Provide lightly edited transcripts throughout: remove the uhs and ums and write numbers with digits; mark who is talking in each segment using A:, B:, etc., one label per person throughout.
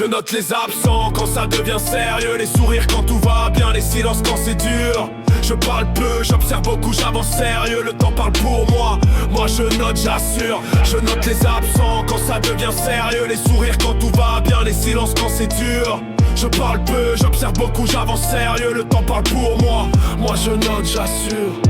A: Je note les absents quand ça devient sérieux, les sourires quand tout va bien, les silences quand c'est dur. Je parle peu, j'observe beaucoup, j'avance sérieux, le temps parle pour moi. Moi je note, j'assure. Je note les absents quand ça devient sérieux, les sourires quand tout va bien, les silences quand c'est dur. Je parle peu, j'observe beaucoup, j'avance sérieux, le temps parle pour moi. Moi je note, j'assure.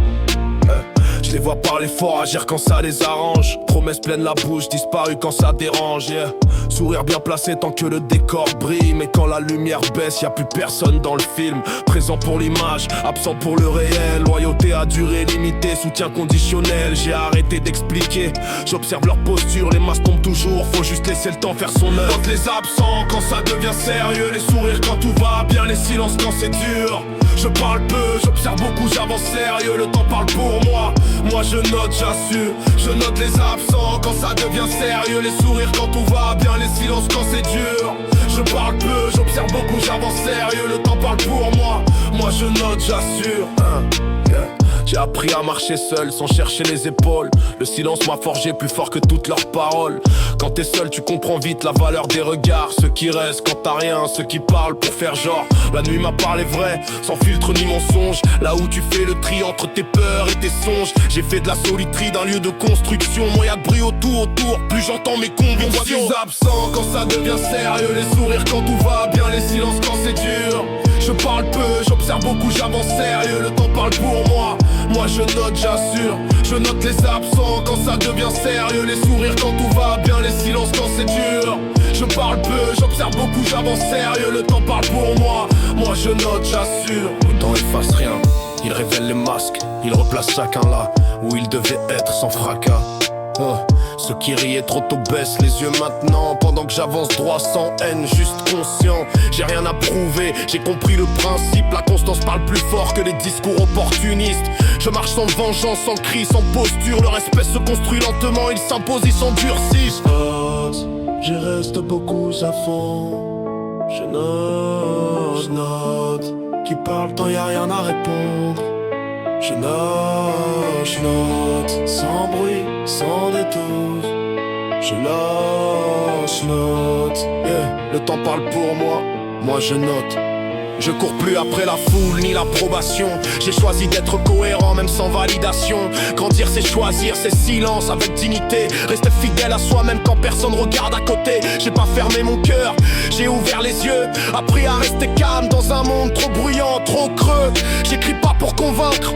A: Je les vois parler fort, agir quand ça les arrange. Promesses pleines la bouche, disparu quand ça dérange, yeah. Sourire bien placé tant que le décor brille. Mais quand la lumière baisse, y'a plus personne dans le film. Présent pour l'image, absent pour le réel. Loyauté à durée limitée, soutien conditionnel. J'ai arrêté d'expliquer, j'observe leur posture. Les masques tombent toujours, faut juste laisser le temps faire son œuvre. Note les absents quand ça devient sérieux, les sourires quand tout va bien, les silences quand c'est dur. Je parle peu, j'observe beaucoup, j'avance sérieux, le temps parle pour moi. Moi je note, j'assure. Je note les absents quand ça devient sérieux, les sourires quand tout va bien, les silences quand c'est dur. Je parle peu, j'observe beaucoup, j'avance sérieux, le temps parle pour moi. Moi je note, j'assure. J'ai appris à marcher seul sans chercher les épaules. Le silence m'a forgé plus fort que toutes leurs paroles. Quand t'es seul tu comprends vite la valeur des regards. Ceux qui restent quand t'as rien, ceux qui parlent pour faire genre. La nuit m'a parlé vrai, sans filtre ni mensonge. Là où tu fais le tri entre tes peurs et tes songes. J'ai fait de la solitude un lieu de construction. Moi y'a de bruit autour, plus j'entends mes convictions. On voit des absents quand ça devient sérieux, les sourires quand tout va bien, les silences quand c'est dur. Je parle peu, j'observe beaucoup, j'avance sérieux, le temps parle pour moi. Moi je note, j'assure. Je note les absents quand ça devient sérieux, les sourires quand tout va bien, les silences quand c'est dur. Je parle peu, j'observe beaucoup, j'avance sérieux, le temps parle pour moi. Moi je note, j'assure. Le temps efface rien, il révèle les masques, il replace chacun là où il devait être sans fracas. Ceux qui riaient trop tôt baissent les yeux maintenant. Pendant que j'avance droit sans haine, juste conscient. J'ai rien à prouver, j'ai compris le principe. La constance parle plus fort que les discours opportunistes. Je marche sans vengeance, sans cri, sans posture. Le respect se construit lentement, il s'impose, il s'endurcit.
B: J'y reste beaucoup à fond. Je note. Qui parle tant y'a rien à répondre. Je note, sans bruit, sans détour. Je note,
A: yeah. Le temps parle pour moi, moi je note. Je cours plus après la foule ni l'approbation. J'ai choisi d'être cohérent même sans validation. Grandir c'est choisir, c'est silence avec dignité. Rester fidèle à soi-même quand personne regarde à côté. J'ai pas fermé mon cœur, j'ai ouvert les yeux. Appris à rester calme dans un monde trop bruyant, trop creux. J'écris pas pour convaincre,